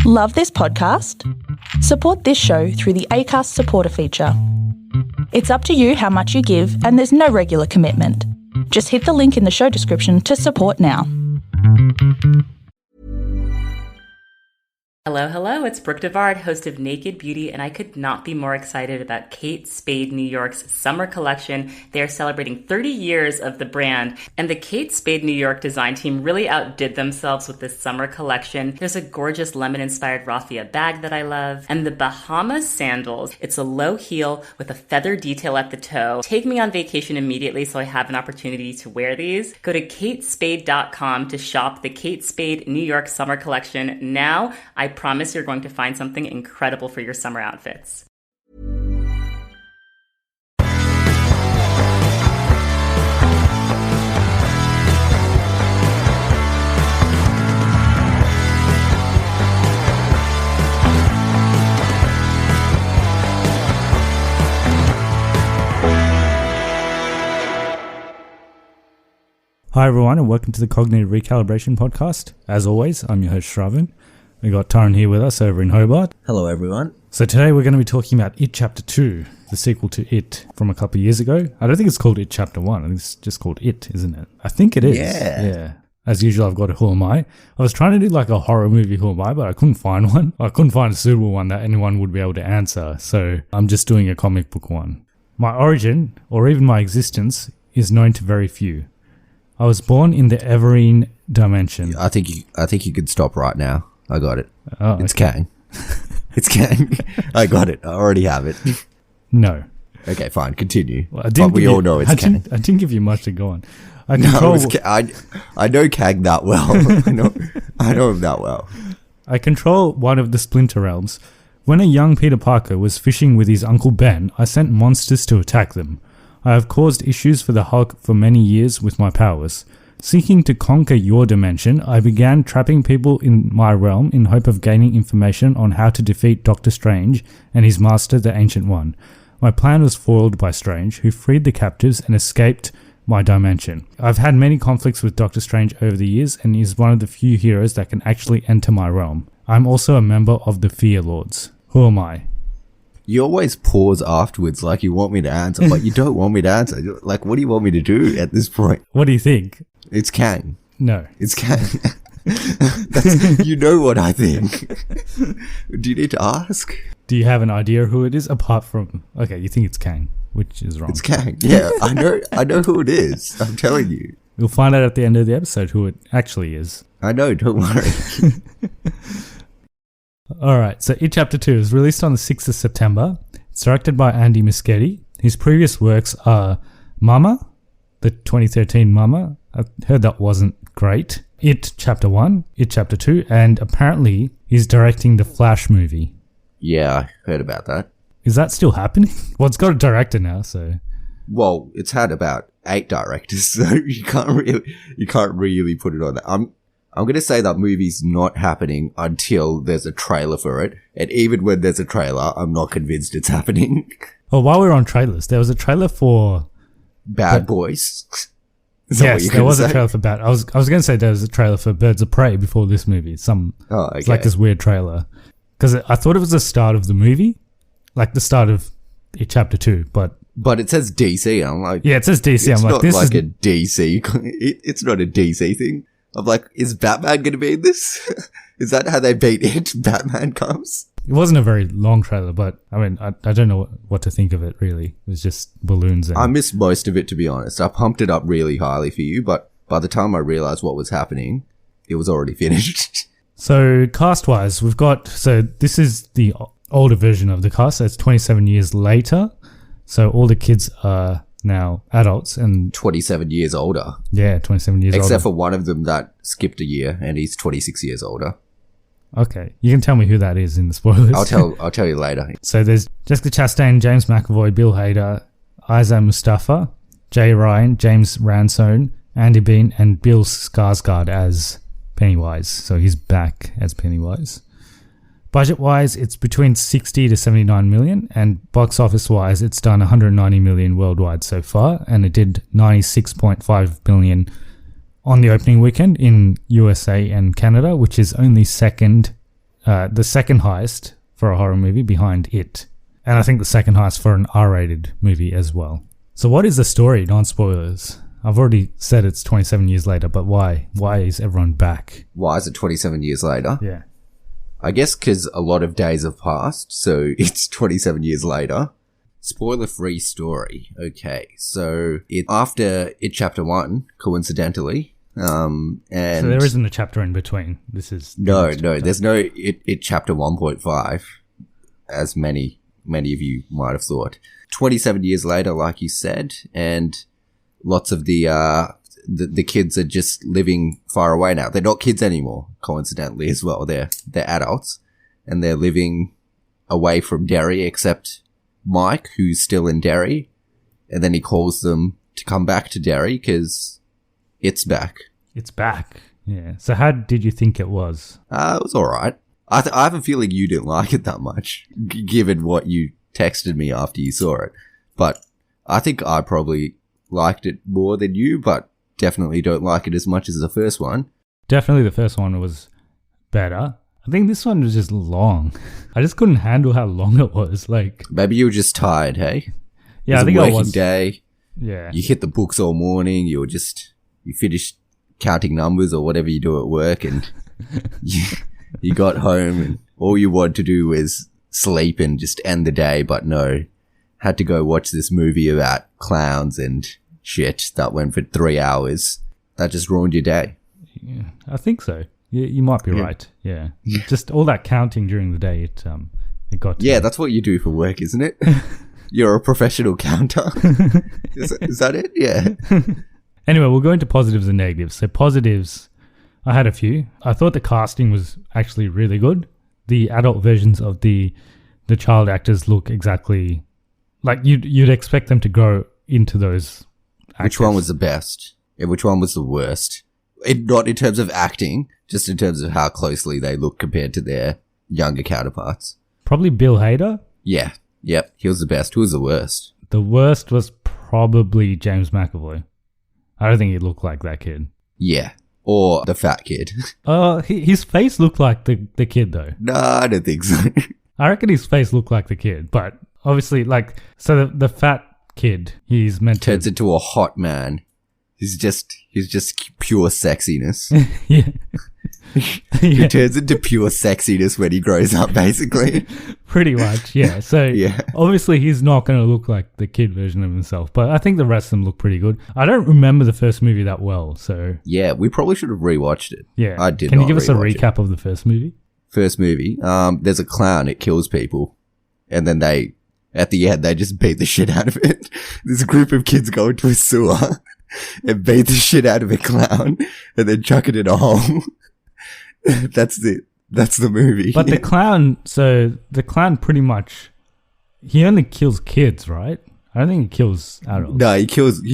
Love this podcast? Support this show through the Acast supporter feature. It's up to you how much you give, and there's no regular commitment. Just hit the link in the show description to support now. Hello, it's Brooke Devard, host of Naked Beauty, and I could not be more excited about Kate Spade New York's summer collection. They are celebrating 30 years of the brand, and the Kate Spade New York design team really outdid themselves with this summer collection. There's a gorgeous lemon-inspired raffia bag that I love, and the Bahamas sandals. It's a low heel with a feather detail at the toe. Take me on vacation immediately so I have an opportunity to wear these. Go to katespade.com to shop the Kate Spade New York summer collection now. I promise you're going to find something incredible for your summer outfits. Hi everyone, and welcome to the Cognitive Recalibration Podcast. As always, I'm your host Shravan. We got Taran here with us over in Hobart. Hello everyone. So today we're going to be talking about It Chapter 2, the sequel to It from a couple of years ago. I don't think it's called It Chapter 1, I think it's just called It, isn't it? I think it is. Yeah. As usual, I've got a Who Am I? I was trying to do like a horror movie Who Am I, but I couldn't find one. I couldn't find a suitable one that anyone would be able to answer, so I'm just doing a comic book one. My origin, or even my existence, is known to very few. I was born in the Everine dimension. I think you could stop right now. I got it. Oh, it's okay. Kang. It's Kang. I got it. I already have it. No. Okay, fine. Continue. Well, but we all know it's Kang. I didn't give you much to go on. I know Kang that well. I know him that well. I control one of the Splinter Realms. When a young Peter Parker was fishing with his Uncle Ben, I sent monsters to attack them. I have caused issues for the Hulk for many years with my powers. Seeking to conquer your dimension, I began trapping people in my realm in hope of gaining information on how to defeat Doctor Strange and his master, the Ancient One. My plan was foiled by Strange, who freed the captives and escaped my dimension. I've had many conflicts with Doctor Strange over the years and is one of the few heroes that can actually enter my realm. I'm also a member of the Fear Lords. Who am I? You always pause afterwards like you want me to answer, but you don't want me to answer. Like, what do you want me to do at this point? What do you think? It's Kang. No. It's Kang. You know what I think. Do you need to ask? Do you have an idea who it is apart from... Okay, you think it's Kang, which is wrong. It's Kang. Yeah, I know who it is. I'm telling you. We'll find out at the end of the episode who it actually is. I know, don't worry. Alright, so It Chapter 2 is released on the 6th of September. It's directed by Andy Muschietti. His previous works are Mama, the 2013 Mama. I heard that wasn't great. It Chapter 1, It Chapter 2, and apparently he's directing the Flash movie. Yeah, I heard about that. Is that still happening? Well, it's got a director now, so... Well, it's had about 8 directors, so you can't really put it on that. I'm going to say that movie's not happening until there's a trailer for it. And even when there's a trailer, I'm not convinced it's happening. Well, while we're on trailers, there was a trailer for... Bad Boys. Yes, there was a trailer for Bad. I was going to say there was a trailer for Birds of Prey before this movie. It's like this weird trailer. Because I thought it was the start of the movie. Like the start of It Chapter 2, but it says DC. I'm like... Yeah, it says DC. I'm like, this is is... a DC. It's not a DC thing. I'm like, is Batman going to be in this? Is that how they beat it? Batman comes? It wasn't a very long trailer, but I mean, I don't know what to think of it, really. It was just balloons. And... I missed most of it, to be honest. I pumped it up really highly for you, but by the time I realized what was happening, it was already finished. So, cast-wise, we've got... So, this is the older version of the cast. So, it's 27 years later. So, all the kids are now adults and... 27 years older. Yeah, 27 years older. Except for one of them that skipped a year, and he's 26 years older. Okay, you can tell me who that is in the spoilers. I'll tell you later. So there's Jessica Chastain, James McAvoy, Bill Hader, Isa Mustafa, Jay Ryan, James Ransone, Andy Bean, and Bill Skarsgård as Pennywise. So he's back as Pennywise. Budget-wise, it's between 60 to 79 million, and box office-wise, it's done 190 million worldwide so far, and it did 96.5 million on the opening weekend in USA and Canada, which is only second the second highest for a horror movie behind It. And I think the second highest for an R-rated movie as well. So what is the story? Non-spoilers. I've already said it's 27 years later, but why? Why is everyone back? Why is it 27 years later? Yeah. I guess because a lot of days have passed, so it's 27 years later. Spoiler-free story. Okay, so after It Chapter 1, coincidentally, and... So there isn't a chapter in between. This is... No, there's no It Chapter 1.5, as many of you might have thought. 27 years later, like you said, and lots of the kids are just living far away now. They're not kids anymore, coincidentally as well. They're adults, and they're living away from Derry, except Mike, who's still in Derry, and then he calls them to come back to Derry because it's back. It's back. Yeah. So how did you think it was? It was all right. I have a feeling you didn't like it that much, given what you texted me after you saw it. But I think I probably liked it more than you, but definitely don't like it as much as the first one. Definitely the first one was better. I think this one was just long. I just couldn't handle how long it was. Like, maybe you were just tired, hey? Yeah, I think I was. It was a working day. Yeah. You hit the books all morning. You finished counting numbers or whatever you do at work, and you got home and all you wanted to do was sleep and just end the day, but no. Had to go watch this movie about clowns and shit that went for 3 hours. That just ruined your day. Yeah, I think so. You might be right. Yeah. Just all that counting during the day, it got to me. That's what you do for work, isn't it? You're a professional counter. Is that it? Yeah. Anyway, we'll go into positives and negatives. So positives, I had a few. I thought the casting was actually really good. The adult versions of the child actors look exactly like you'd expect them to grow into those actors. Which one was the best? And which one was the worst? Not in terms of acting, just in terms of how closely they look compared to their younger counterparts. Probably Bill Hader. Yeah. Yep. He was the best. Who was the worst? The worst was probably James McAvoy. I don't think he looked like that kid. Yeah. Or the fat kid. His face looked like the kid though. No, I don't think so. I reckon his face looked like the kid, but obviously, so the fat kid, he's meant to... Turns into a hot man. He's just pure sexiness. Yeah. He turns into pure sexiness when he grows up, basically. Pretty much, yeah. So yeah. Obviously he's not going to look like the kid version of himself, but I think the rest of them look pretty good. I don't remember the first movie that well, so... Yeah, we probably should have rewatched it. Yeah. I did Can not you give us a rewatch recap of the first movie? First movie, there's a clown, it kills people, and then at the end, they just beat the shit out of it. This group of kids go into a sewer and beat the shit out of a clown and then chuck it in a hole. That's the movie. But the clown pretty much, he only kills kids, right? I don't think he kills adults. No, he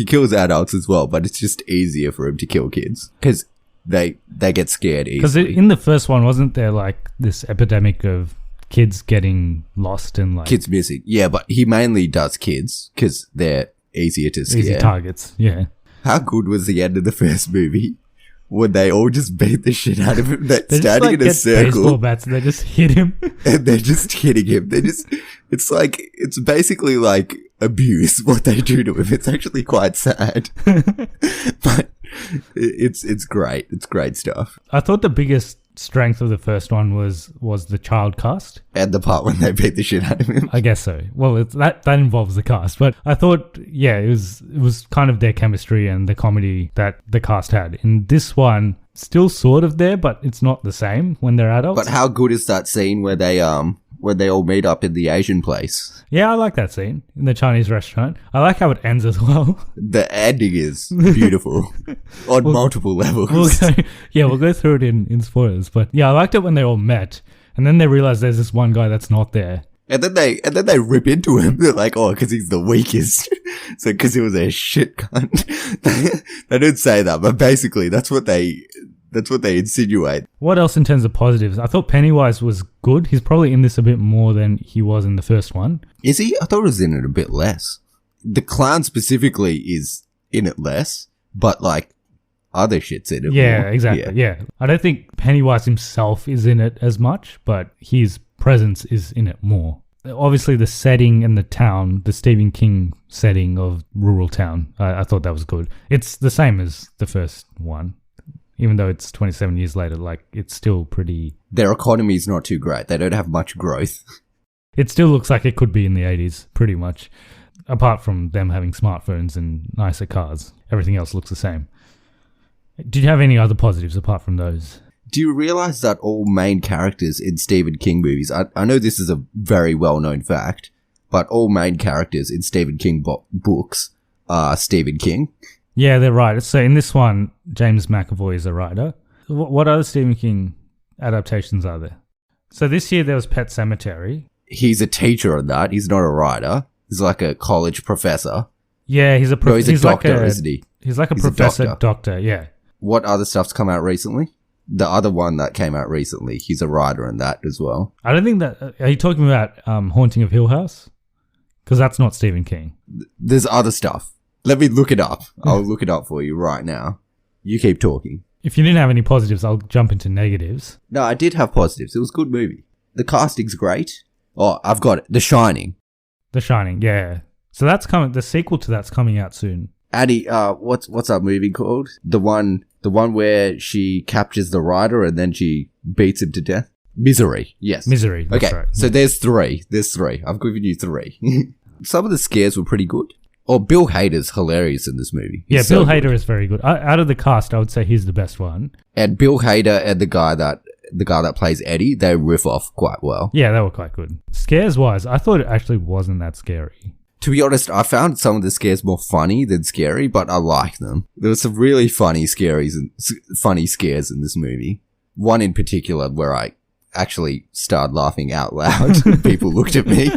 kills adults as well, but it's just easier for him to kill kids because they get scared easily. Because in the first one, wasn't there like this epidemic of kids getting lost and like... Kids missing. Yeah, but he mainly does kids because they're easier to scare. Easy targets, yeah. How good was the end of the first movie? When they all just beat the shit out of him. They're they standing just, in a circle. Baseball bats and they just hit him. And they're just hitting him. It's basically like abuse what they do to him. It's actually quite sad. But it's great. It's great stuff. I thought the biggest strength of the first one was the child cast. And the part when they beat the shit out of him. I guess so. Well, that involves the cast. But I thought, yeah, it was kind of their chemistry and the comedy that the cast had. In this one, still sort of there, but it's not the same when they're adults. But how good is that scene where they all meet up in the Asian place? Yeah, I like that scene in the Chinese restaurant. I like how it ends as well. The ending is beautiful on multiple levels. We'll go through it in spoilers. But yeah, I liked it when they all met, and then they realized there's this one guy that's not there. And then they rip into him. They're like, oh, because he's the weakest. So because he was a shit cunt. They don't say that, but basically that's what they insinuate. What else in terms of positives? I thought Pennywise was good. He's probably in this a bit more than he was in the first one. Is he? I thought he was in it a bit less. The clown specifically is in it less, but like, other shit's in it. Yeah, more. exactly. Yeah. I don't think Pennywise himself is in it as much, but his presence is in it more. Obviously, the setting and the town, the Stephen King setting of rural town, I thought that was good. It's the same as the first one, even though it's 27 years later. Like, it's still pretty... Their economy is not too great. They don't have much growth. It still looks like it could be in the 80s, pretty much. Apart from them having smartphones and nicer cars. Everything else looks the same. Did you have any other positives apart from those? Do you realize that all main characters in Stephen King movies, I know this is a very well-known fact, but all main characters in Stephen King books are Stephen King? Yeah, they're right. So in this one, James McAvoy is a writer. What other Stephen King adaptations are there? So this year there was Pet Sematary. He's a teacher in that. He's not a writer. He's like a college professor. Yeah, he's a he's a doctor, isn't he? He's like a professor doctor, yeah. What other stuff's come out recently? The other one that came out recently, he's a writer in that as well. I don't think that... Are you talking about Haunting of Hill House? Because that's not Stephen King. There's other stuff. Let me look it up. I'll look it up for you right now. You keep talking. If you didn't have any positives, I'll jump into negatives. No, I did have positives. It was a good movie. The casting's great. Oh, I've got it. The Shining. The Shining, yeah. So that's coming... The sequel to that's coming out soon. Addy, what's that movie called? The one where she captures the writer and then she beats him to death? Misery, yes. Misery, that's okay, right. So there's three. I've given you three. Some of the scares were pretty good. Oh, Bill Hader's hilarious in this movie. Yeah, He's Bill so Hader good. is very good. Out of the cast, I would say he's the best one. And Bill Hader and the guy that plays Eddie, they riff off quite well. Yeah, they were quite good. Scares-wise, I thought it actually wasn't that scary. To be honest, I found some of the scares more funny than scary, but I like them. There were some really funny scares in this movie. One in particular where I actually started laughing out loud. People looked at me.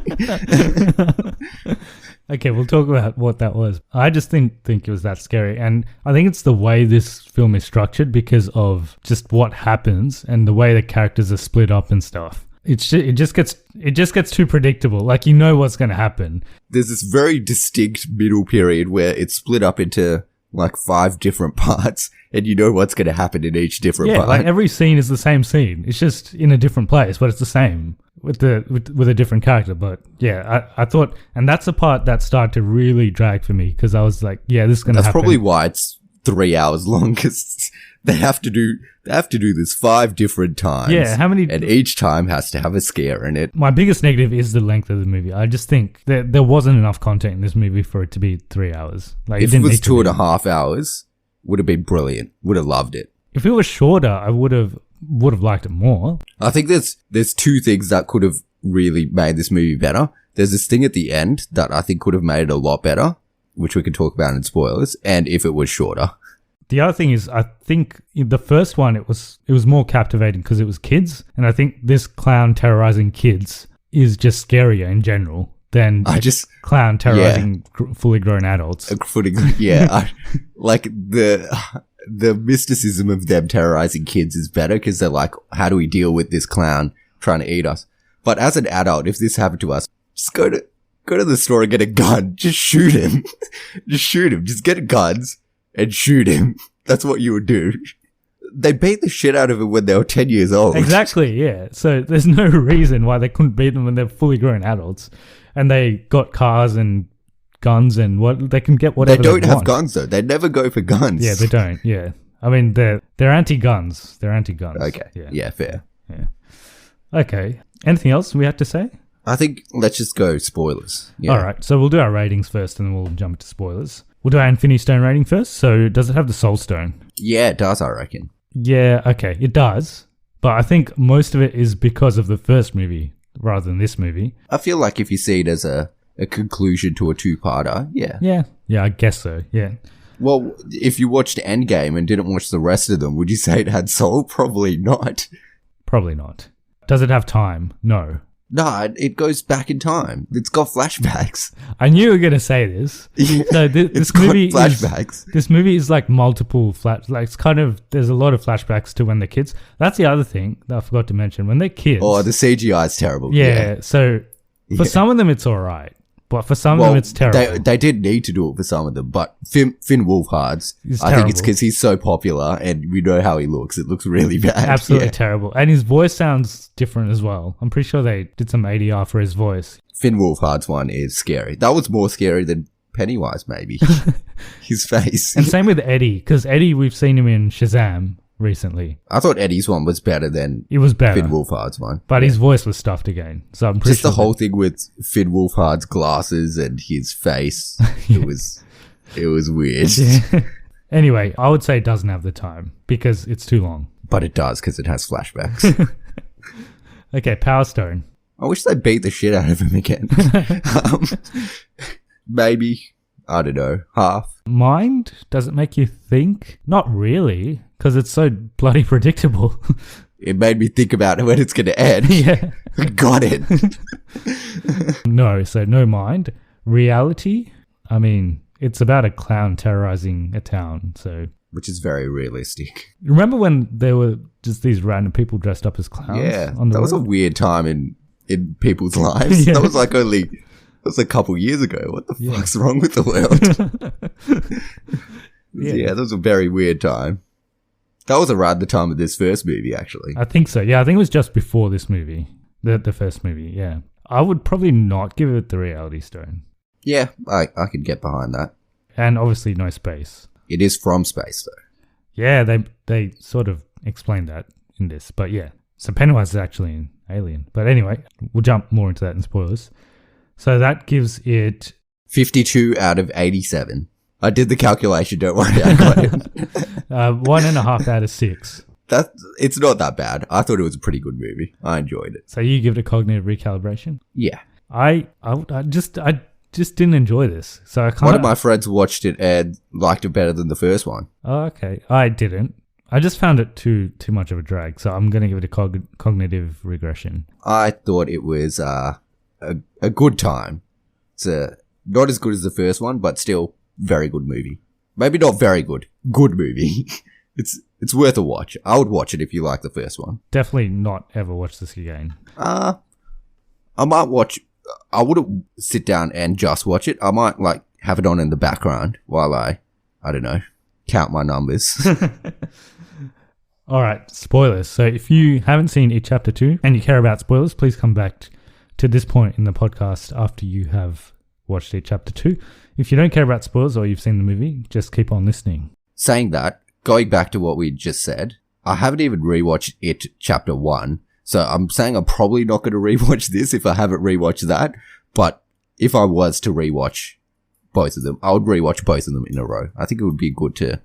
Okay, we'll talk about what that was. I just think it was that scary, and I think it's the way this film is structured because of just what happens and the way the characters are split up and stuff. It just gets too predictable. Like, you know what's going to happen. There's this very distinct middle period where it's split up into like 5 different parts, and you know what's going to happen in each different part. Like every scene is the same scene. It's just in a different place, but it's the same with a different character. But yeah, I thought, and that's the part that started to really drag for me because I was like, yeah, this is going to happen. That's probably why it's 3 hours long, because they have to do this 5 different times. Yeah, how many? And each time has to have a scare in it. My biggest negative is the length of the movie. I just think that there wasn't enough content in this movie for it to be 3 hours. Like, if it was 2.5 hours, would have been brilliant. Would have loved it. If it was shorter, I would have liked it more. I think there's 2 things that could have really made this movie better. There's this thing at the end that I think could have made it a lot better, which we can talk about in spoilers, and if it was shorter. The other thing is, I think in the first one, it was more captivating because it was kids. And I think this clown terrorizing kids is just scarier in general than clown terrorizing fully grown adults. Like the mysticism of them terrorizing kids is better because they're like, how do we deal with this clown trying to eat us? But as an adult, if this happened to us, just go to the store and get a gun. Just shoot him. Just get guns and shoot him. That's what you would do. They beat the shit out of him when they were 10 years old. Exactly, yeah. So there's no reason why they couldn't beat them when they're fully grown adults. And they got cars and guns and they can get whatever they want. They don't have guns though. They never go for guns. Yeah, they don't, yeah. I mean, they're anti-guns. They're anti-guns. Okay, yeah, fair. Yeah. Okay. Anything else we had to say? I think let's just go spoilers. Yeah. All right, so we'll do our ratings first and then we'll jump to spoilers. We'll do our Infinity Stone rating first. So does it have the Soul Stone? Yeah, it does, I reckon. Yeah, okay, it does. But I think most of it is because of the first movie rather than this movie. I feel like if you see it as a conclusion to a 2-parter, yeah. Yeah, I guess so, yeah. Well, if you watched Endgame and didn't watch the rest of them, would you say it had soul? Probably not. Probably not. Does it have time? No. No, it goes back in time. It's got flashbacks. I knew you were going to say this. Yeah, No, this movie flashbacks. This movie is like multiple like it's kind of, there's a lot of flashbacks to when they're kids. That's the other thing that I forgot to mention. When they're kids. Oh, the CGI is terrible. Yeah. So for some of them, it's all right. But for some of them, it's terrible. They did need to do it for some of them, but Finn Wolfhard's, I think it's because he's so popular and we know how he looks. It looks really bad. Absolutely terrible. And his voice sounds different as well. I'm pretty sure they did some ADR for his voice. Finn Wolfhard's one is scary. That was more scary than Pennywise, maybe. His face. And same with Eddie, because Eddie, we've seen him in Shazam recently. I thought Eddie's one was better than It was better. Finn Wolfhard's one. But his voice was stuffed again. So I'm pretty Just sure the whole thing with Finn Wolfhard's glasses and his face. It was weird. Yeah. Anyway, I would say it doesn't have the time because it's too long. But it does because it has flashbacks. Okay, Power Stone. I wish they beat the shit out of him again. Maybe, I don't know, half. Mind? Does it make you think? Not really, because it's so bloody predictable. It made me think about when it's going to end. Yeah. Got it. No, so no mind. Reality? I mean, it's about a clown terrorizing a town, so... Which is very realistic. Remember when there were just these random people dressed up as clowns? Yeah, on the that was a road? weird time in people's lives. Yeah. That was a couple years ago. What the fuck's wrong with the world? Yeah, that was a very weird time. That was around the time of this first movie, actually. I think so. Yeah, I think it was just before this movie. The first movie, yeah. I would probably not give it the Reality Stone. Yeah, I could get behind that. And obviously no space. It is from space, though. Yeah, they sort of explained that in this. But yeah, so Pennywise is actually an alien. But anyway, we'll jump more into that in spoilers. So that gives it... 52 out of 87. I did the calculation, don't worry. I got it. 1.5 out of 6. It's not that bad. I thought it was a pretty good movie. I enjoyed it. So you give it a cognitive recalibration? Yeah. I just didn't enjoy this. So I One of my friends watched it and liked it better than the first one. Oh, okay. I didn't. I just found it too much of a drag. So I'm going to give it a cognitive regression. I thought it was a good time. It's not as good as the first one, but still very good movie. Maybe not very good. Good movie. It's worth a watch. I would watch it if you like the first one. Definitely not ever watch this again. I might watch... I wouldn't sit down and just watch it. I might have it on in the background while I don't know, count my numbers. All right, spoilers. So if you haven't seen It Chapter 2 and you care about spoilers, please come back to this point in the podcast after you have watched It Chapter 2. If you don't care about spoilers or you've seen the movie, just keep on listening. Saying that, going back to what we just said, I haven't even rewatched It Chapter 1. So I'm saying I'm probably not going to rewatch this if I haven't rewatched that. But if I was to rewatch both of them, I would rewatch both of them in a row. I think it would be good to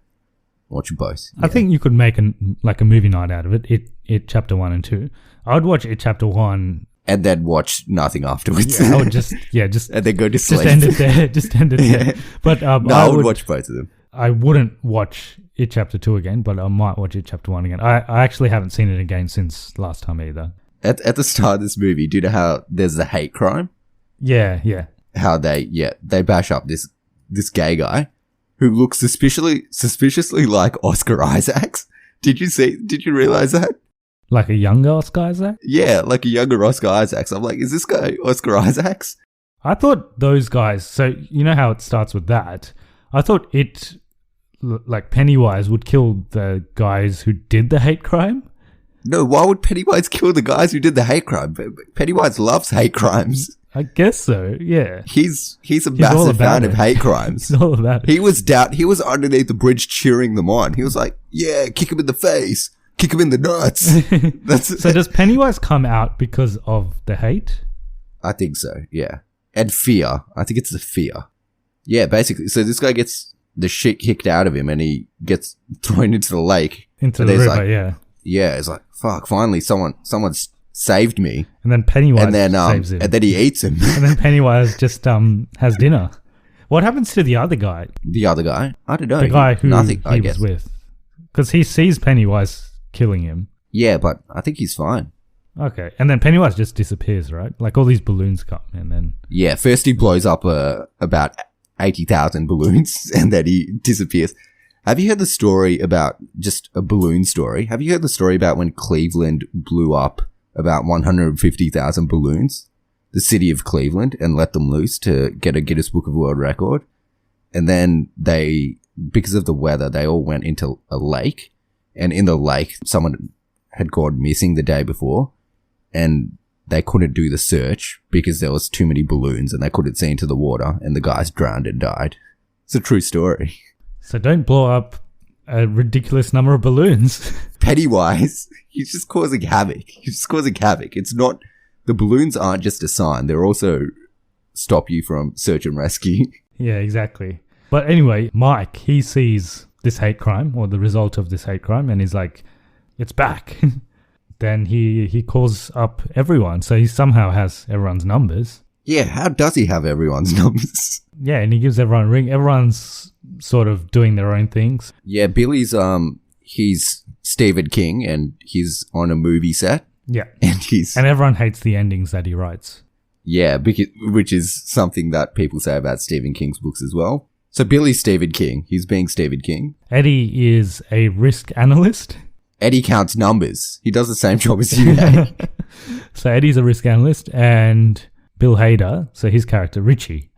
watch both. Yeah. I think you could make a movie night out of it. It Chapter 1 and 2. I would watch It Chapter 1 and then watch nothing afterwards. Yeah, I would just and then go to sleep. Just end it there. But no, I would watch both of them. I wouldn't watch It Chapter 2 again, but I might watch It Chapter 1 again. I actually haven't seen it again since last time either. At the start of this movie, do you know how there's the hate crime? Yeah. How they bash up this gay guy who looks suspiciously like Oscar Isaacs. Did you realize that? Like a younger Oscar Isaac? Yeah, like a younger Oscar Isaacs. I'm like, is this guy Oscar Isaacs? I thought those guys, so you know how it starts with that? I thought like Pennywise would kill the guys who did the hate crime. No, why would Pennywise kill the guys who did the hate crime? Pennywise loves hate crimes. I guess so, yeah. He's a massive fan of hate crimes. He's all about it. He was underneath the bridge cheering them on. He was like, yeah, kick him in the face. Kick him in the nuts. So does Pennywise come out because of the hate? I think so, yeah. And fear. I think it's the fear. Yeah, basically. So this guy gets the shit kicked out of him and he gets thrown into the lake. Into the river, yeah. Yeah, it's like, fuck, finally someone's saved me. And then Pennywise saves him. And then he eats him. And then Pennywise just has dinner. What happens to the other guy? The other guy? I don't know. The guy who he was with. Because he sees Pennywise killing him. Yeah, but I think he's fine. Okay. And then Pennywise just disappears, right? Like all these balloons come and then... Yeah, first he blows up about 80,000 balloons and then he disappears. Have you heard the story about, just a balloon story? Have you heard the story about when Cleveland blew up about 150,000 balloons? the city of Cleveland and let them loose to get a Guinness Book of World Record. And then because of the weather, they all went into a lake. And in the lake, someone had gone missing the day before. And they couldn't do the search because there was too many balloons and they couldn't see into the water. And the guys drowned and died. It's a true story. So don't blow up a ridiculous number of balloons. Pennywise, he's just causing havoc. It's not... The balloons aren't just a sign. They're also stop you from search and rescue. Yeah, exactly. But anyway, Mike, he sees this hate crime or the result of this hate crime and he's like, it's back. Then he calls up everyone. So he somehow has everyone's numbers. Yeah, how does he have everyone's numbers? Yeah, and he gives everyone a ring. Everyone's sort of doing their own things. Yeah, Billy's, he's Stephen King and he's on a movie set. Yeah. And everyone hates the endings that he writes. Yeah, which is something that people say about Stephen King's books as well. So Billy's Stephen King. He's being Stephen King. Eddie is a risk analyst. Eddie counts numbers. He does the same job as you. So Eddie's a risk analyst and Bill Hader, so his character, Richie.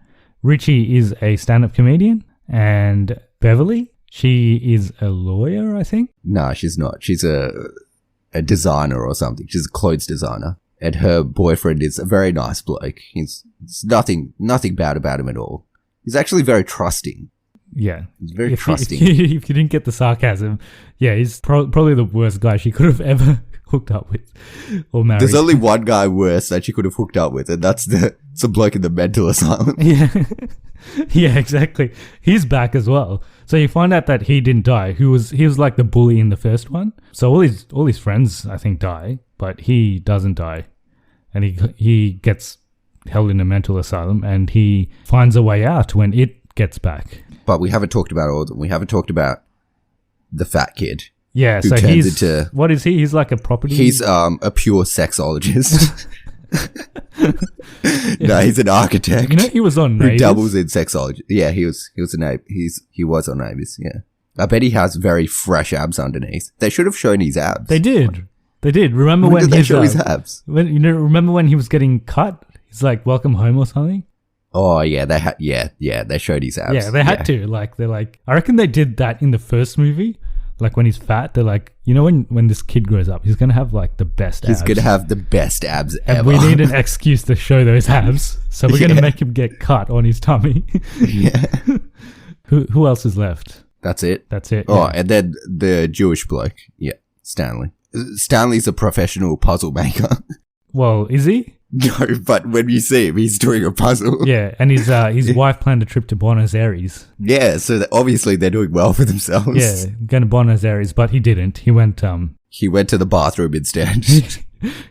Richie is a stand-up comedian and Beverly, she is a lawyer, I think. No, she's not. She's a designer or something. She's a clothes designer. And her boyfriend is a very nice bloke. It's nothing bad about him at all. He's actually very trusting. Yeah. He's very trusting. If you didn't get the sarcasm, yeah, he's probably the worst guy she could have ever hooked up with or married. There's only one guy worse that she could have hooked up with, and that's some bloke in the mental asylum. Yeah. Yeah, exactly. He's back as well. So you find out that he didn't die. He was like the bully in the first one. So all his friends, I think, die, but he doesn't die. And he gets held in a mental asylum and he finds a way out when it gets back. But we haven't talked about all of them. We haven't talked about the fat kid. Yeah, so what is he? He's like a property... He's a pure sexologist. No, he's an architect. You know, he was on Neighbours. Who doubles in sexology. Yeah, he was on Neighbours, yeah. I bet he has very fresh abs underneath. They should have shown his abs. They did. Remember when they show his abs? Remember when he was getting cut? He's like, welcome home or something? Oh, yeah, they showed his abs. Yeah, they had to. I reckon they did that in the first movie. Like when he's fat, they're like, you know, when this kid grows up, he's going to have like the best abs. He's going to have the best abs ever. And we need an excuse to show those abs. So we're going to make him get cut on his tummy. Yeah. Who else is left? That's it. Yeah. Oh, and then the Jewish bloke. Yeah, Stanley. Stanley's a professional puzzle maker. Well, is he? No, but when you see him, he's doing a puzzle. Yeah, and his wife planned a trip to Buenos Aires. Yeah, so obviously they're doing well for themselves. Yeah, going to Buenos Aires, but he didn't. He went to the bathroom instead.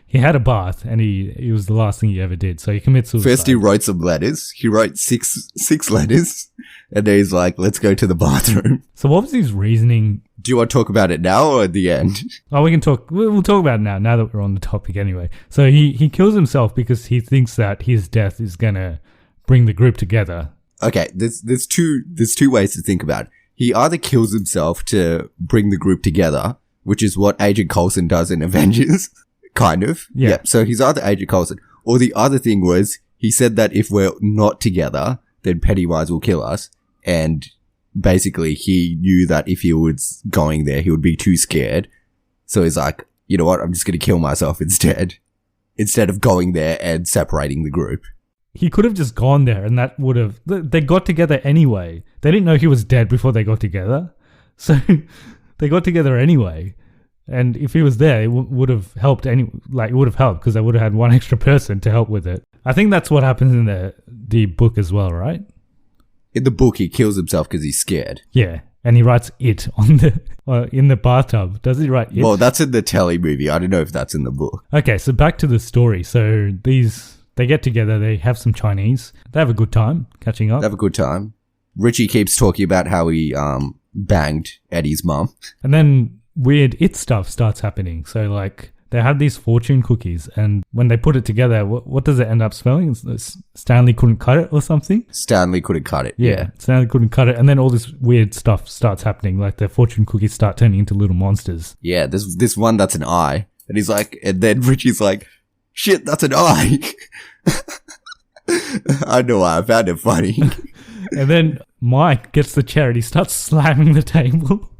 He had a bath, and it was the last thing he ever did. So he commits suicide. First, he wrote some letters. He wrote six letters, and then he's like, "Let's go to the bathroom." So what was his reasoning? Do you want to talk about it now or at the end? Oh, we can talk. We'll talk about it now. Now that we're on the topic, anyway. So he kills himself because he thinks that his death is gonna bring the group together. Okay, there's two ways to think about it. He either kills himself to bring the group together, which is what Agent Coulson does in Avengers. Kind of. Yeah. Yep. So he's either Agent Coulson, or the other thing was he said that if we're not together, then Pennywise will kill us. And basically he knew that if he was going there, he would be too scared. So he's like, you know what? I'm just going to kill myself instead of going there and separating the group. He could have just gone there and that would have... They got together anyway. They didn't know he was dead before they got together. So they got together anyway. And if he was there, it would have helped. It would have helped because they would have had one extra person to help with it. I think that's what happens in the book as well, right? In the book, he kills himself because he's scared. Yeah, and he writes it on in the bathtub. Does he write it? Well, that's in the telly movie. I don't know if that's in the book. Okay, so back to the story. So they get together. They have some Chinese. They have a good time catching up. They have a good time. Richie keeps talking about how he banged Eddie's mum, and then weird stuff starts happening. So like they had these fortune cookies and when they put it together, what does it end up spelling? Stanley couldn't cut it or something? Stanley couldn't cut it. Yeah. Stanley couldn't cut it. And then all this weird stuff starts happening. Like the fortune cookies start turning into little monsters. Yeah. There's this one that's an eye and he's like, and then Richie's like, shit, that's an eye. I know why I found it funny. And then Mike gets the chair and he starts slamming the table.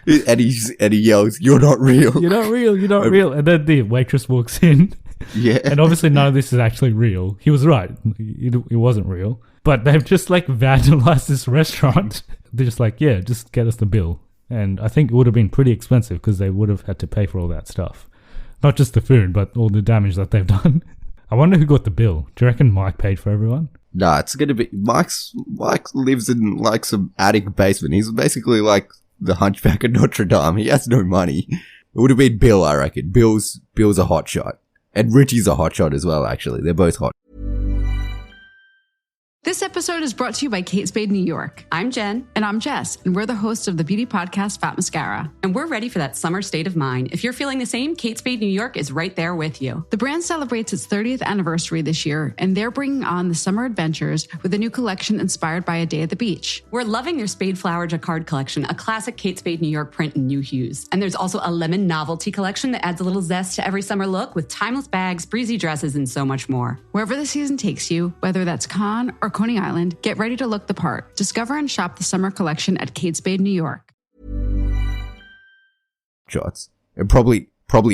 And he yells, "You're not real. You're not real. You're not real." And then the waitress walks in. Yeah. And obviously none of this is actually real. He was right. It wasn't real. But they've just like vandalized this restaurant. They're just like, yeah, just get us the bill. And I think it would have been pretty expensive because they would have had to pay for all that stuff. Not just the food, but all the damage that they've done. I wonder who got the bill. Do you reckon Mike paid for everyone? Nah, it's gonna be Mike lives in like some attic basement. He's basically like the Hunchback of Notre Dame. He has no money. It would have been Bill, I reckon. Bill's a hot shot. And Richie's a hot shot as well, actually. They're both hot. This episode is brought to you by Kate Spade New York. I'm Jen. And I'm Jess, and we're the hosts of the beauty podcast Fat Mascara. And we're ready for that summer state of mind. If you're feeling the same, Kate Spade New York is right there with you. The brand celebrates its 30th anniversary this year, and they're bringing on the summer adventures with a new collection inspired by a day at the beach. We're loving their Spade Flower Jacquard collection, a classic Kate Spade New York print in new hues. And there's also a lemon novelty collection that adds a little zest to every summer look with timeless bags, breezy dresses, and so much more. Wherever the season takes you, whether that's Cannes or Coney Island, get ready to look the part. Discover and shop the summer collection at Kate Spade New York. Shots. And probably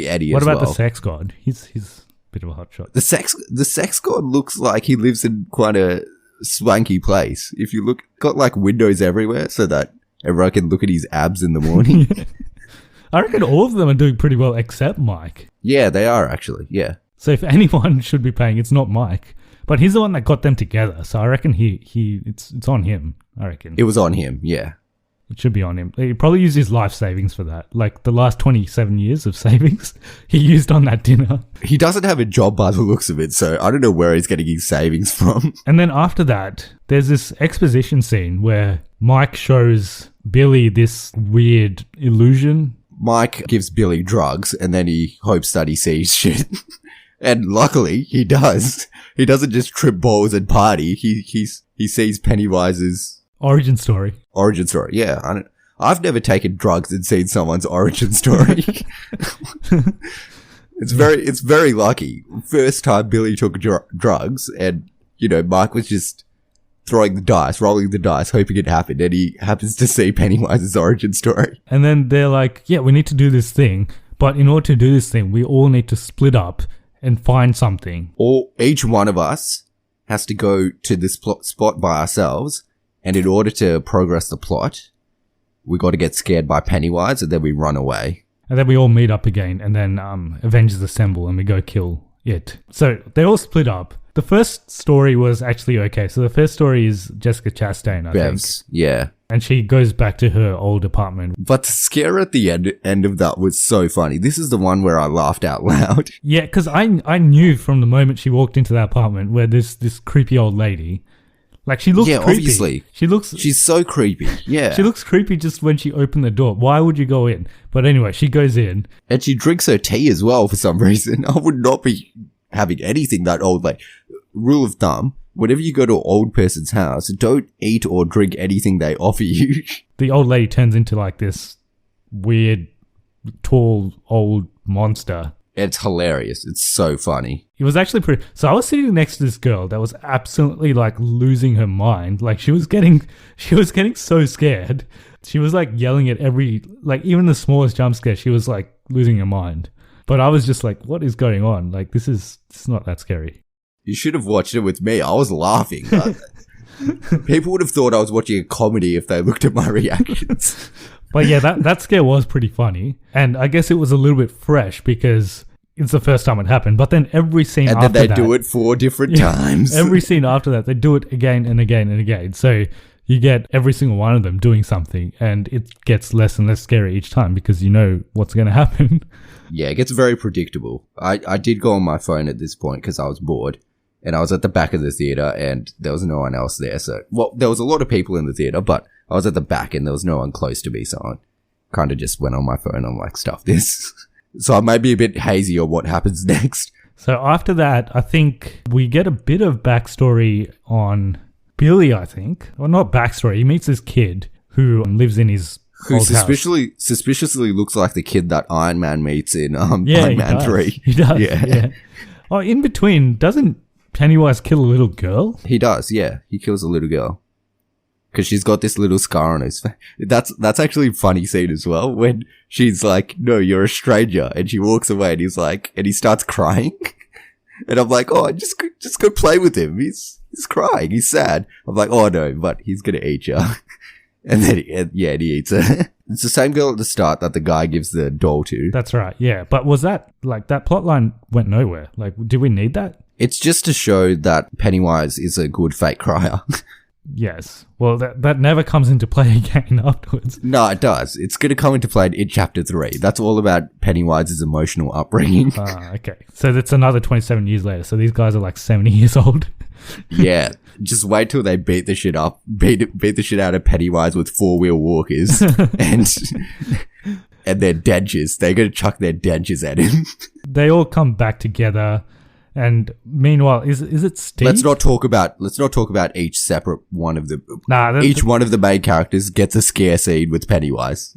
Eddie What as well. about the sex god? He's a bit of a hot shot. The sex god looks like he lives in quite a swanky place. If you look, got like windows everywhere so that everyone can look at his abs in the morning. I reckon all of them are doing pretty well except Mike. Yeah, they are actually. Yeah. So if anyone should be paying, it's not Mike. But he's the one that got them together, so I reckon it's on him, I reckon. It was on him, yeah. It should be on him. He probably used his life savings for that. Like the last 27 years of savings he used on that dinner. He doesn't have a job by the looks of it, so I don't know where he's getting his savings from. And then after that, there's this exposition scene where Mike shows Billy this weird illusion. Mike gives Billy drugs and then he hopes that he sees shit. And luckily, he does. He doesn't just trip balls and party. He sees Pennywise's origin story. Origin story, yeah. I've never taken drugs and seen someone's origin story. It's very lucky. First time Billy took drugs, and Mike was just throwing the dice, rolling the dice, hoping it happened, and he happens to see Pennywise's origin story. And then they're like, "Yeah, we need to do this thing, but in order to do this thing, we all need to split up and find something." Or each one of us has to go to this spot by ourselves, and in order to progress the plot, we got to get scared by Pennywise, and then we run away. And then we all meet up again, and then Avengers assemble, and we go kill it. So they all split up. The first story was actually okay. So the first story is Jessica Chastain, I think. Yeah. And she goes back to her old apartment. But the scare at the end of that was so funny. This is the one where I laughed out loud. Yeah, because I knew from the moment she walked into that apartment where this creepy old lady, like she looks creepy. Obviously. She's so creepy. Yeah. She looks creepy just when she opened the door. Why would you go in? But anyway, she goes in. And she drinks her tea as well for some reason. I would not be having anything that old. Like, rule of thumb, whenever you go to an old person's house, don't eat or drink anything they offer you. The old lady turns into like this weird, tall, old monster. It's hilarious. It's so funny. It was actually pretty... So I was sitting next to this girl that was absolutely like losing her mind. Like she was getting so scared. She was like yelling at even the smallest jump scare, she was like losing her mind. But I was just like, what is going on? Like it's not that scary. You should have watched it with me. I was laughing. People would have thought I was watching a comedy if they looked at my reactions. But yeah, that scare was pretty funny. And I guess it was a little bit fresh because it's the first time it happened. But then every scene after that... And then they do it 4 different times. Every scene after that, they do it again and again and again. So you get every single one of them doing something. And it gets less and less scary each time because you know what's going to happen. Yeah, it gets very predictable. I did go on my phone at this point because I was bored. And I was at the back of the theater and there was no one else there. So, well, there was a lot of people in the theater, but I was at the back and there was no one close to me. So I kind of just went on my phone and like, stuff this. So I might be a bit hazy on what happens next. So after that, I think we get a bit of backstory on Billy, I think. Well, not backstory. He meets this kid who lives in his old house. Suspiciously looks like the kid that Iron Man meets in Iron Man 3. He does, yeah. Oh, in between, doesn't Pennywise kill a little girl? He does, yeah. He kills a little girl. Because she's got this little scar on his face. That's actually a funny scene as well, when she's like, no, you're a stranger. And she walks away and he's like, and he starts crying. And I'm like, oh, just go play with him. He's crying. He's sad. I'm like, oh no, but he's going to eat you. And then, he eats her. It's the same girl at the start that the guy gives the doll to. That's right, yeah. But was that, like, that plotline went nowhere? Like, did we need that? It's just to show that Pennywise is a good fake crier. Yes. Well, that never comes into play again afterwards. No, it does. It's going to come into play in Chapter 3. That's all about Pennywise's emotional upbringing. Okay. So that's another 27 years later. So these guys are like 70 years old. Yeah. Just wait till they beat the shit up, beat the shit out of Pennywise with 4-wheel walkers and their dentures. They're going to chuck their dentures at him. They all come back together. And meanwhile, is it Steve? Let's not talk about each separate one of the. Each one of the main characters gets a scare scene with Pennywise.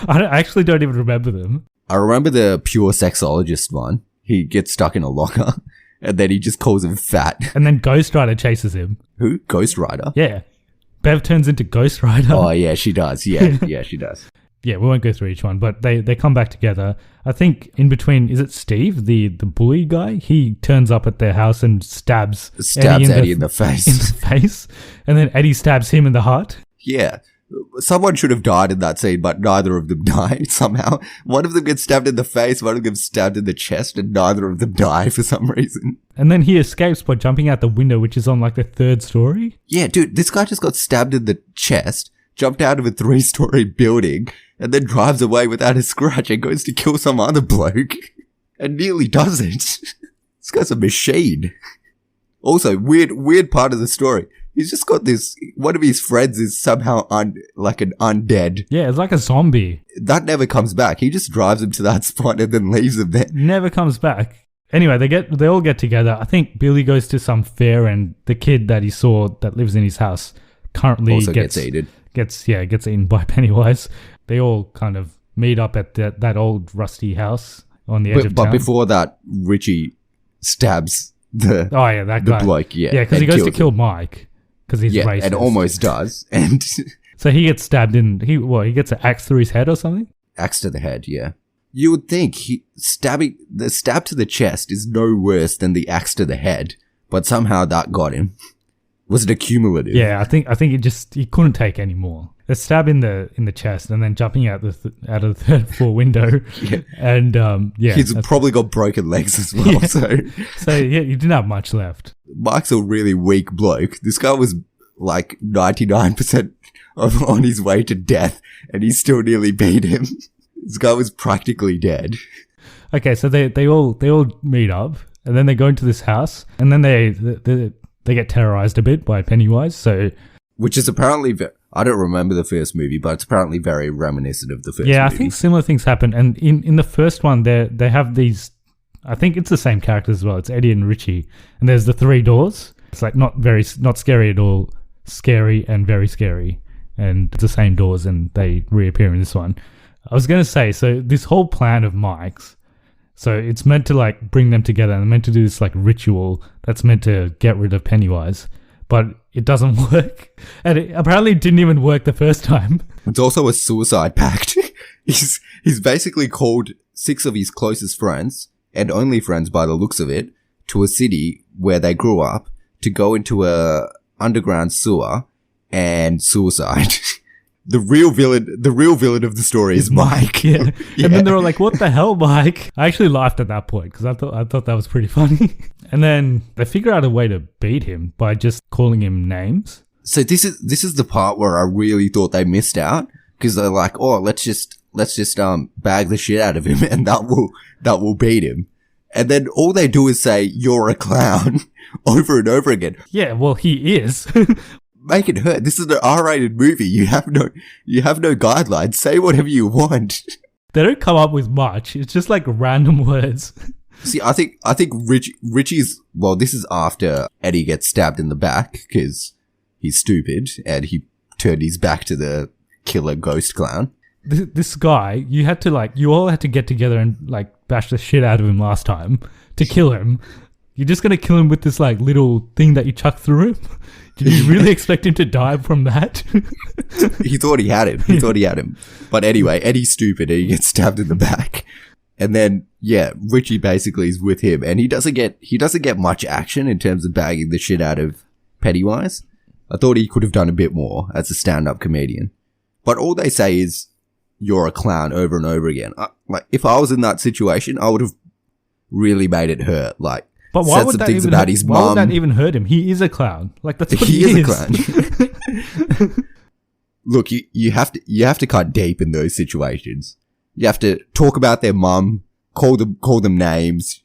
I actually don't even remember them. I remember the pure sexologist one. He gets stuck in a locker, and then he just calls him fat. And then Ghost Rider chases him. Who? Ghost Rider? Yeah, Bev turns into Ghost Rider. Oh yeah, she does. Yeah, she does. Yeah, we won't go through each one, but they come back together. I think in between, is it Steve, the bully guy? He turns up at their house and stabs Eddie in the face. In the face. And then Eddie stabs him in the heart. Yeah. Someone should have died in that scene, but neither of them died somehow. One of them gets stabbed in the face, one of them stabbed in the chest, and neither of them die for some reason. And then he escapes by jumping out the window, which is on like the 3rd story. Yeah, dude, this guy just got stabbed in the chest, jumped out of a 3-story building, and then drives away without a scratch and goes to kill some other bloke. And nearly doesn't. This guy's a machine. Also, weird part of the story. He's just got this, one of his friends is somehow like an undead. Yeah, it's like a zombie. That never comes back. He just drives him to that spot and then leaves him there. Never comes back. Anyway, they all get together. I think Billy goes to some fair and the kid that he saw that lives in his house currently also gets eaten. Gets eaten by Pennywise. They all kind of meet up at that old rusty house on the edge of town. But before that, Richie stabs the that guy. Bloke, yeah. Yeah, because he goes to kill Mike because he's racist. And almost does. And so he gets stabbed in. He gets an axe through his head or something? Axe to the head, yeah. You would think the stab to the chest is no worse than the axe to the head, but somehow that got him. Was it accumulative? Yeah, I think he couldn't take any more. A stab in the chest and then jumping out of the 3rd floor window. Yeah. And he's probably got broken legs as well. Yeah. So yeah, he didn't have much left. Mike's a really weak bloke. This guy was like 99% on his way to death, and he still nearly beat him. This guy was practically dead. Okay, so they all meet up, and then they go into this house, and then they get terrorized a bit by Pennywise. So, which is apparently I don't remember the first movie, but it's apparently very reminiscent of the first. Yeah, movie. I think similar things happen, and in the first one, they have these. I think it's the same characters as well. It's Eddie and Richie, and there's the 3 doors. It's like not scary at all, scary and very scary, and it's the same doors, and they reappear in this one. I was gonna say, so this whole plan of Mike's. So it's meant to like bring them together and meant to do this like ritual that's meant to get rid of Pennywise, but it doesn't work. And it apparently didn't even work the first time. It's also a suicide pact. He's basically called 6 of his closest friends, and only friends by the looks of it, to a city where they grew up to go into a underground sewer and suicide. The real villain of the story is Mike. Yeah. Yeah. And then they're all like, what the hell, Mike? I actually laughed at that point because I thought that was pretty funny. And then they figure out a way to beat him by just calling him names. So this is the part where I really thought they missed out, because they're like, oh, let's just bag the shit out of him and that will beat him. And then all they do is say, you're a clown over and over again. Yeah, well, he is. Make it hurt. This is an R-rated movie. You have no guidelines. Say whatever you want. They don't come up with much. It's just like random words. See, I think Richie's, well, this is after Eddie gets stabbed in the back because he's stupid and he turned his back to the killer ghost clown. This guy, you all had to get together and like bash the shit out of him last time to kill him. You're just going to kill him with this like little thing that you chuck through him? Did you really expect him to die from that? He thought he had him. But anyway, Eddie's stupid and he gets stabbed in the back. And then, yeah, Richie basically is with him, and he doesn't get much action in terms of bagging the shit out of Pennywise. I thought he could have done a bit more as a stand-up comedian. But all they say is, you're a clown over and over again. Like, if I was in that situation, I would have really made it hurt. Like, but why would that even hurt him? He is a clown. Like, that's what he is. A clown. Look, you have to cut deep in those situations. You have to talk about their mum, call them names.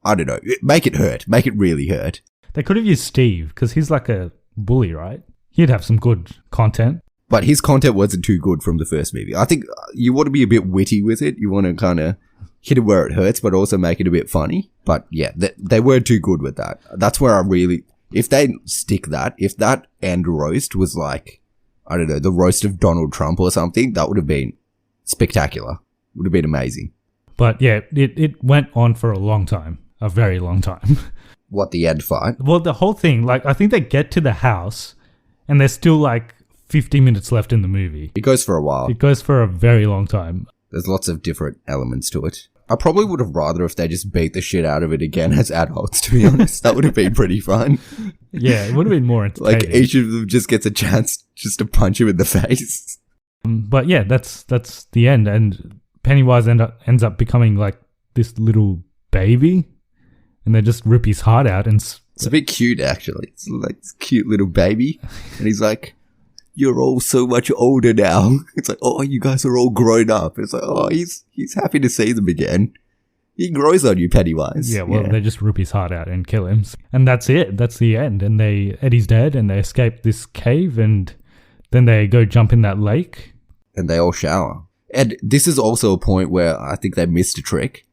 I don't know. Make it hurt. Make it really hurt. They could have used Steve, because he's like a bully, right? He'd have some good content. But his content wasn't too good from the first movie. I think you want to be a bit witty with it. You want to kind of hit it where it hurts, but also make it a bit funny. But yeah, they weren't too good with that. That's where if they stick that, if that end roast was like, I don't know, the roast of Donald Trump or something, that would have been spectacular. Would have been amazing. But yeah, it went on for a long time. A very long time. What, the end fight? Well, the whole thing, like, I think they get to the house and there's still like 50 minutes left in the movie. It goes for a while. It goes for a very long time. There's lots of different elements to it. I probably would have rather if they just beat the shit out of it again as adults, to be honest. That would have been pretty fun. Yeah, it would have been more entertaining. Like, each of them just gets a chance just to punch him in the face. But yeah, that's the end. And Pennywise ends up becoming like this little baby. And they just rip his heart out. And it's a bit cute, actually. It's like this cute little baby. And he's like, you're all so much older now. It's like, oh, you guys are all grown up. It's like, oh, he's happy to see them again. He grows on you, Pennywise. Yeah, well, they just rip his heart out and kill him. And that's it. That's the end. And Eddie's dead and they escape this cave and then they go jump in that lake. And they all shower. And this is also a point where I think they missed a trick.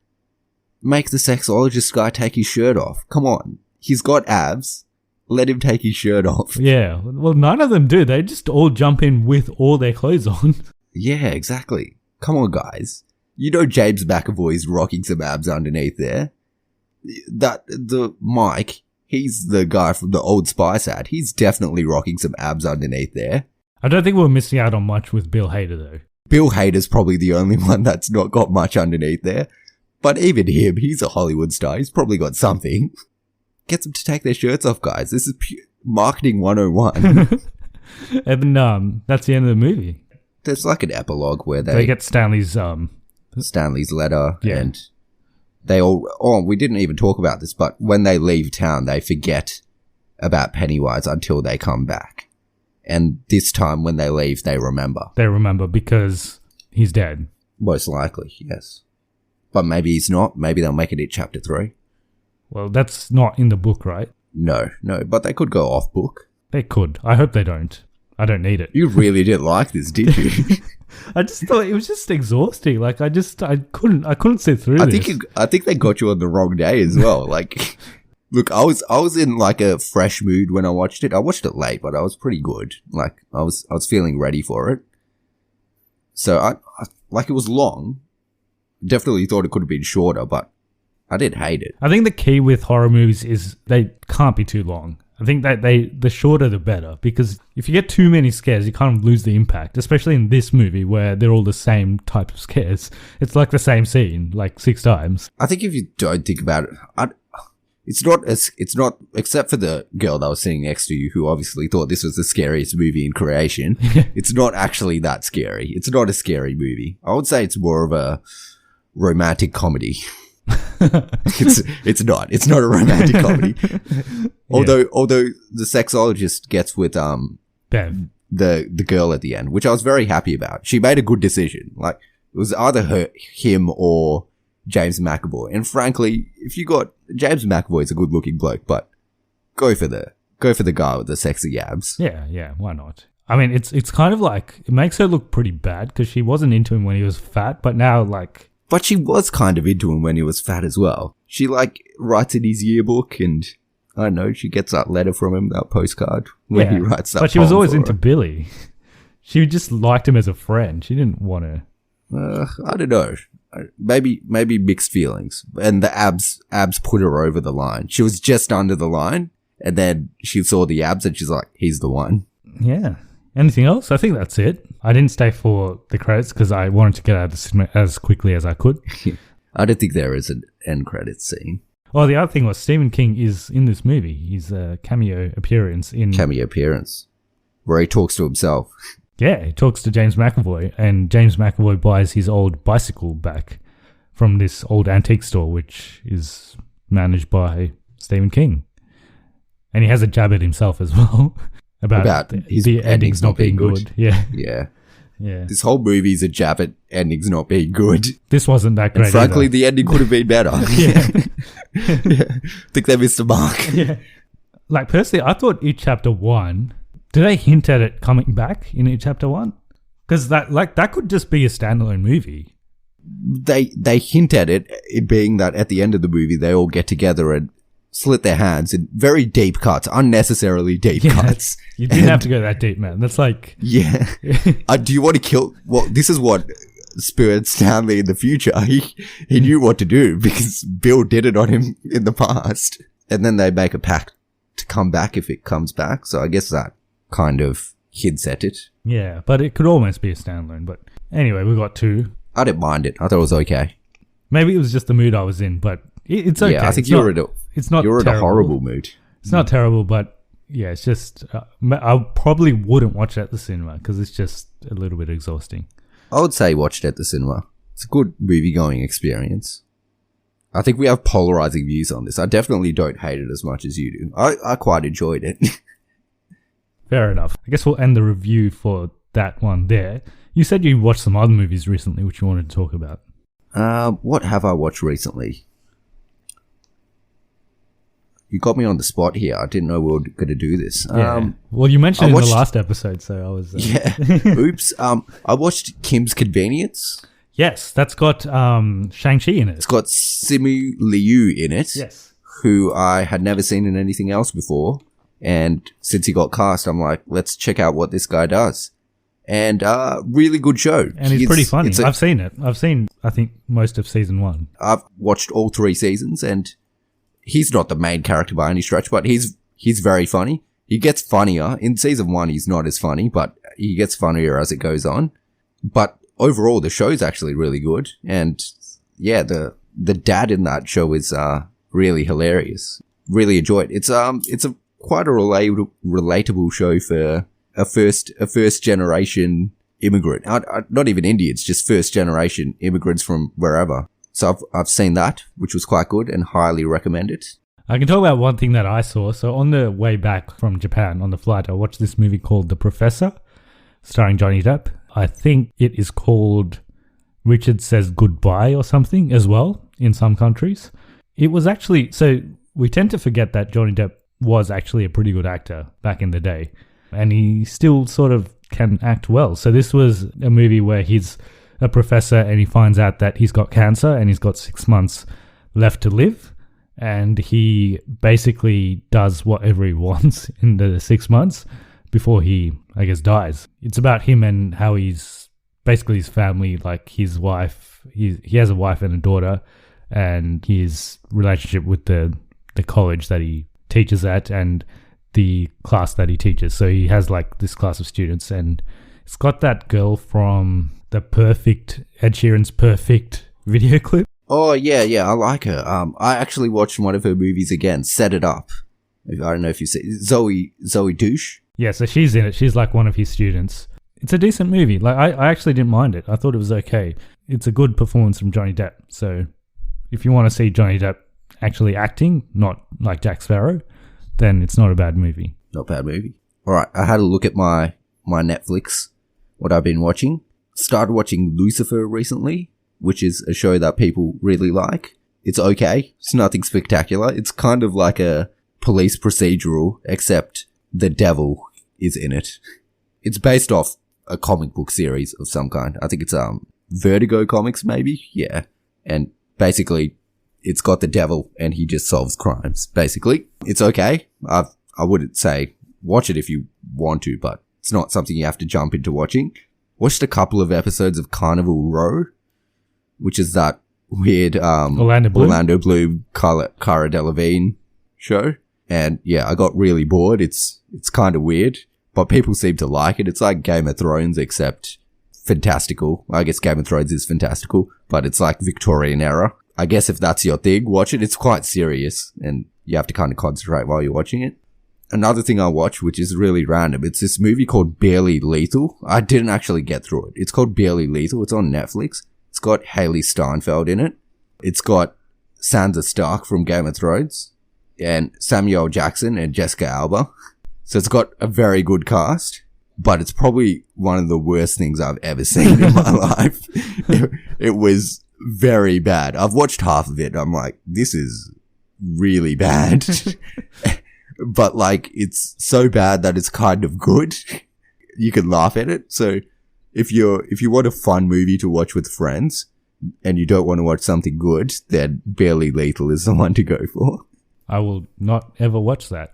Make the sexologist guy take his shirt off. Come on. He's got abs. Let him take his shirt off. Yeah. Well, none of them do. They just all jump in with all their clothes on. Yeah, exactly. Come on, guys. You know James McAvoy's rocking some abs underneath there. The Mike, he's the guy from the Old Spice ad. He's definitely rocking some abs underneath there. I don't think we're missing out on much with Bill Hader, though. Bill Hader's probably the only one that's not got much underneath there. But even him, he's a Hollywood star. He's probably got something. Get them to take their shirts off, guys. This is marketing 101. And then that's the end of the movie. There's like an epilogue where they get Stanley's letter, yeah. And they all... Oh, we didn't even talk about this, but when they leave town, they forget about Pennywise until they come back. And this time when they leave, they remember. They remember because he's dead. Most likely, yes. But maybe he's not. Maybe they'll make it in chapter 3. Well, that's not in the book, right? No. But they could go off book. They could. I hope they don't. I don't need it. You really didn't like this, did you? I just thought it was just exhausting. Like, I couldn't sit through this. I think they got you on the wrong day as well. Like, look, I was in like a fresh mood when I watched it. I watched it late, but I was pretty good. Like, I was feeling ready for it. So I like, it was long. Definitely thought it could have been shorter, but I did hate it. I think the key with horror movies is they can't be too long. I think that the shorter the better, because if you get too many scares, you kind of lose the impact, especially in this movie where they're all the same type of scares. It's like the same scene, like 6 times. I think if you don't think about it, it's not, except for the girl that was sitting next to you who obviously thought this was the scariest movie in creation. It's not actually that scary. It's not a scary movie. I would say it's more of a romantic comedy. It's not a romantic comedy. Although the sexologist gets with Bev, the girl at the end, which I was very happy about. She made a good decision. Like, it was either him or James McAvoy. And frankly, if you got James McAvoy's a good looking bloke, but go for the guy with the sexy abs. Yeah, why not? I mean, it's kind of like, it makes her look pretty bad because she wasn't into him when he was fat, but now like... But she was kind of into him when he was fat as well. She like writes in his yearbook and, I don't know, she gets that letter from him, that postcard, when he writes that. But she was always into Billy. She just liked him as a friend. She didn't want to... I don't know. maybe mixed feelings. And the abs put her over the line. She was just under the line, and then she saw the abs, and she's like, "He's the one." Yeah. Anything else? I think that's it. I didn't stay for the credits because I wanted to get out of the cinema as quickly as I could. I don't think there is an end credits scene. Well, the other thing was Stephen King is in this movie. He's a cameo appearance where he talks to himself. Yeah, he talks to James McAvoy, and James McAvoy buys his old bicycle back from this old antique store, which is managed by Stephen King. And he has a jab at himself as well about the endings not being good. Yeah. This whole movie is a jab at endings not being good. This wasn't that great. And frankly, either. The ending could have been better. Yeah. I think they missed the mark. Yeah. Like, personally, I thought It Chapter 1, did they hint at it coming back in It Chapter 1? Because that could just be a standalone movie. They hint at it being that at the end of the movie, they all get together and slit their hands in very deep cuts, unnecessarily deep cuts. You didn't have to go that deep, man. That's like... Yeah. Do you want to kill... Well, this is what spurred Stanley in the future. He knew what to do because Bill did it on him in the past. And then they make a pact to come back if it comes back. So I guess that kind of hints at it. Yeah, but it could almost be a standalone. But anyway, we got 2. I didn't mind it. I thought it was okay. Maybe it was just the mood I was in, but it's okay. Yeah, I think it's not you're in a terrible. horrible mood. It's not terrible, but yeah, it's just... I probably wouldn't watch it at the cinema because it's just a little bit exhausting. I would say watch it at the cinema. It's a good movie-going experience. I think we have polarizing views on this. I definitely don't hate it as much as you do. I quite enjoyed it. Fair enough. I guess we'll end the review for that one there. You said you watched some other movies recently, which you wanted to talk about. What have I watched recently? You got me on the spot here. I didn't know we were going to do this. Yeah. Well, you mentioned it in the last episode, so I was... Yeah. Oops. I watched Kim's Convenience. Yes, that's got Shang-Chi in it. It's got Simu Liu in it. Yes. Who I had never seen in anything else before. And since he got cast, I'm like, let's check out what this guy does. And really good show. And he's pretty funny. I've seen it. I've seen, I think, most of season 1. I've watched all 3 seasons, and he's not the main character by any stretch, but he's very funny. He gets funnier. In season 1, he's not as funny, but he gets funnier as it goes on. But overall, the show's actually really good. And yeah, the dad in that show is really hilarious. Really enjoyed it. It's a quite a relatable show for a first generation immigrant. Not even Indians, just first generation immigrants from wherever. So I've seen that, which was quite good and highly recommend it. I can talk about one thing that I saw. So on the way back from Japan on the flight, I watched this movie called The Professor, starring Johnny Depp. I think it is called Richard Says Goodbye or something as well in some countries. It was actually... So we tend to forget that Johnny Depp was actually a pretty good actor back in the day. And he still sort of can act well. So this was a movie where he's a professor and he finds out that he's got cancer and he's got 6 months left to live. And he basically does whatever he wants in the 6 months before he, I guess, dies. It's about him and how he's basically his family, like his wife. He has a wife and a daughter, and his relationship with the college that he teaches at and the class that he teaches. So he has like this class of students, and it's got that girl from Ed Sheeran's Perfect video clip. Oh yeah, I like her. I actually watched one of her movies again, Set It Up. I don't know if you see Zoe Douche. Yeah, so she's in it. She's like one of his students. It's a decent movie. Like I actually didn't mind it. I thought it was okay. It's a good performance from Johnny Depp. So if you want to see Johnny Depp actually acting, not like Jack Sparrow, then it's not a bad movie. Not a bad movie. All right, I had a look at my Netflix, what I've been watching. Started watching Lucifer recently, which is a show that people really like. It's okay. It's nothing spectacular. It's kind of like a police procedural, except the devil is in it. It's based off a comic book series of some kind. I think it's Vertigo Comics, maybe? Yeah. And basically, it's got the devil and he just solves crimes, basically. It's okay. I wouldn't say watch it if you want to, but it's not something you have to jump into watching. Watched a couple of episodes of Carnival Row. which is that weird Orlando Bloom Cara Delevingne show. And yeah, I got really bored. It's kind of weird, but people seem to like it. It's like Game of Thrones, except fantastical. I guess Game of Thrones is fantastical, but it's like Victorian era. I guess if that's your thing, watch it. It's quite serious and you have to kind of concentrate while you're watching it. Another thing I watched, which is really random, it's this movie called Barely Lethal. I didn't actually get through it. It's called Barely Lethal. It's on Netflix. It's got Haley Steinfeld in it. It's got Sansa Stark from Game of Thrones and Samuel Jackson and Jessica Alba. So it's got a very good cast, but it's probably one of the worst things I've ever seen in my life. It was very bad. I've watched half of it. I'm like, this is really bad. But like, it's so bad that it's kind of good. You can laugh at it. So if you want a fun movie to watch with friends and you don't want to watch something good, then Barely Lethal is the one to go for. I will not ever watch that.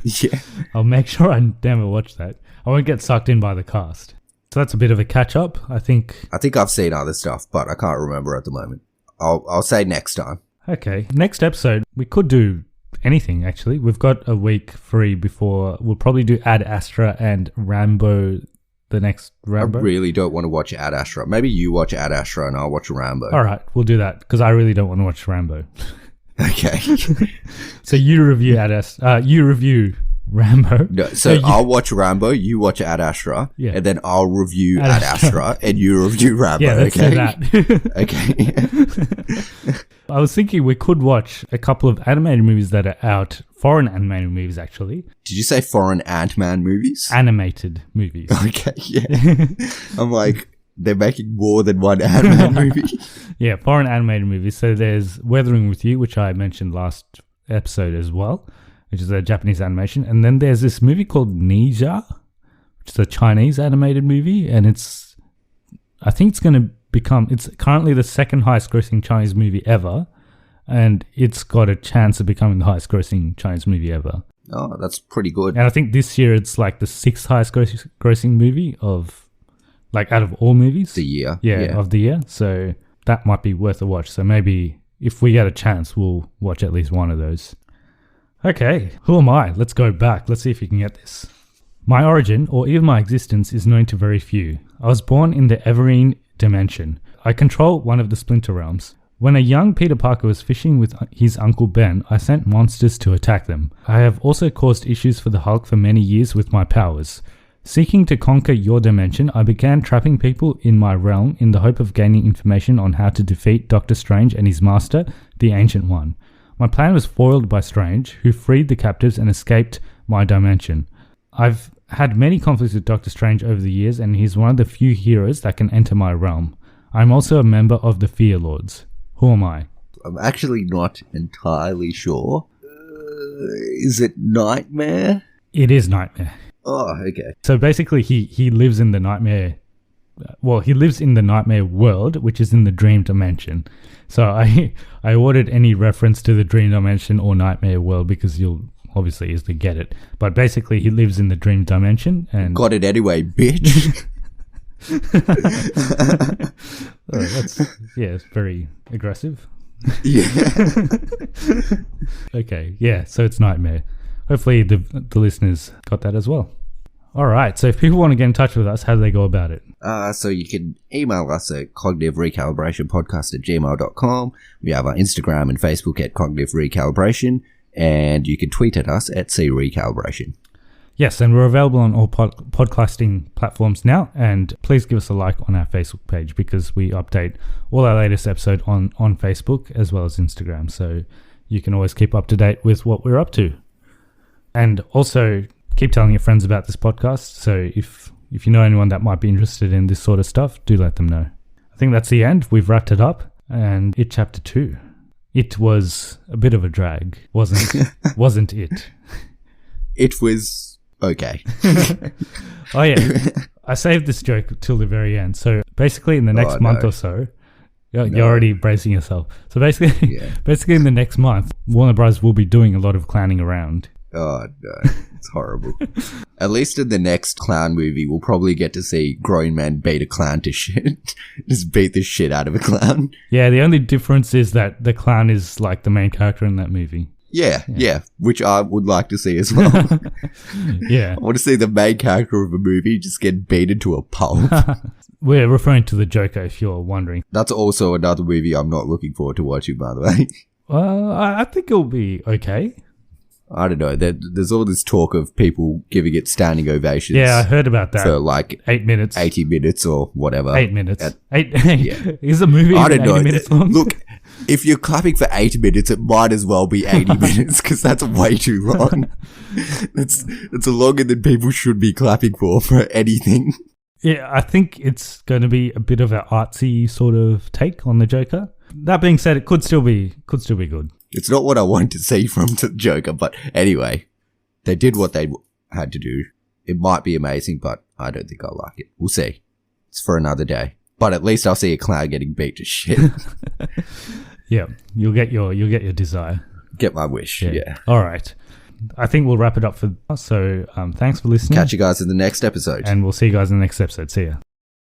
Yeah. I'll make sure I never watch that. I won't get sucked in by the cast. So that's a bit of a catch up, I think. I think I've seen other stuff, but I can't remember at the moment. I'll say next time. Okay. Next episode, we could do anything, actually. We've got a week free before. We'll probably do Ad Astra and Rambo, the next Rambo. I really don't want to watch Ad Astra. Maybe you watch Ad Astra and I'll watch Rambo. All right, we'll do that, because I really don't want to watch Rambo. Okay. So you review you review Rambo. No, so I'll watch Rambo, you watch Ad Astra, and then I'll review Ad Astra, and you review Rambo. Yeah, let's do that. Okay. I was thinking we could watch a couple of animated movies that are out, foreign animated movies actually. Did you say foreign Ant-Man movies? Animated movies. Okay, yeah. I'm like, they're making more than one Ant-Man movie. Yeah, foreign animated movies. So there's Weathering With You, which I mentioned last episode as well, which is a Japanese animation. And then there's this movie called Ninja, which is a Chinese animated movie. And I think it's going to it's currently the second highest grossing Chinese movie ever. And it's got a chance of becoming the highest grossing Chinese movie ever. Oh, that's pretty good. And I think this year it's like the sixth highest grossing movie out of all movies. The year. Yeah, of the year. So that might be worth a watch. So maybe if we get a chance, we'll watch at least one of those. Okay, who am I? Let's go back. Let's see if you can get this. My origin, or even my existence, is known to very few. I was born in the Everine dimension. I control one of the Splinter Realms. When a young Peter Parker was fishing with his Uncle Ben, I sent monsters to attack them. I have also caused issues for the Hulk for many years with my powers. Seeking to conquer your dimension, I began trapping people in my realm in the hope of gaining information on how to defeat Doctor Strange and his master, the Ancient One. My plan was foiled by Strange, who freed the captives and escaped my dimension. I've had many conflicts with Doctor Strange over the years, and he's one of the few heroes that can enter my realm. I'm also a member of the Fear Lords. Who am I? I'm actually not entirely sure. Is it Nightmare? It is Nightmare. Oh, okay. So basically he lives in the Nightmare... Well, he lives in the Nightmare world, which is in the Dream Dimension. So I avoided any reference to the Dream Dimension or Nightmare world because you'll obviously easily get it. But basically he lives in the Dream Dimension and... Got it anyway, bitch. It's very aggressive. Yeah. Okay, yeah, so it's Nightmare. Hopefully the listeners got that as well. All right, so if people want to get in touch with us, how do they go about it? So you can email us at cognitiverecalibrationpodcast@gmail.com. We have our Instagram and Facebook at Cognitive Recalibration, and you can tweet at us at CRecalibration. Yes, and we're available on all podcasting platforms now, and please give us a like on our Facebook page because we update all our latest episode on Facebook as well as Instagram, so you can always keep up to date with what we're up to. And also, keep telling your friends about this podcast, so if you know anyone that might be interested in this sort of stuff, do let them know. I think that's the end. We've wrapped it up, and It Chapter 2. It was a bit of a drag, wasn't it? It was... okay. Oh yeah, I saved this joke till the very end. So basically in the next month or so, you're already bracing yourself. So basically in the next month, Warner Bros. Will be doing a lot of clowning around. Oh, no. It's horrible. At least in the next clown movie, we'll probably get to see grown men beat a clown to shit. Just beat the shit out of a clown. Yeah, the only difference is that the clown is like the main character in that movie. Yeah, which I would like to see as well. Yeah. I want to see the main character of a movie just get beaten to a pulp. We're referring to the Joker, if you're wondering. That's also another movie I'm not looking forward to watching, by the way. Well, I think it'll be okay. I don't know. There's all this talk of people giving it standing ovations. Yeah, I heard about that. For like 8 minutes. 80 minutes or whatever. 8 minutes. Yeah. Is the movie I don't 80 know. minutes long? Look, if you're clapping for 8 minutes, it might as well be 80 minutes because that's way too long. It's longer than people should be clapping for anything. Yeah, I think it's going to be a bit of an artsy sort of take on the Joker. That being said, it could still be good. It's not what I want to see from the Joker, but anyway, they did what they had to do. It might be amazing, but I don't think I'll like it. We'll see. It's for another day. But at least I'll see a clown getting beat to shit. Yeah, you'll get your desire. Get my wish, yeah. All right. I think we'll wrap it up for us. So thanks for listening. Catch you guys in the next episode. And we'll see you guys in the next episode. See ya.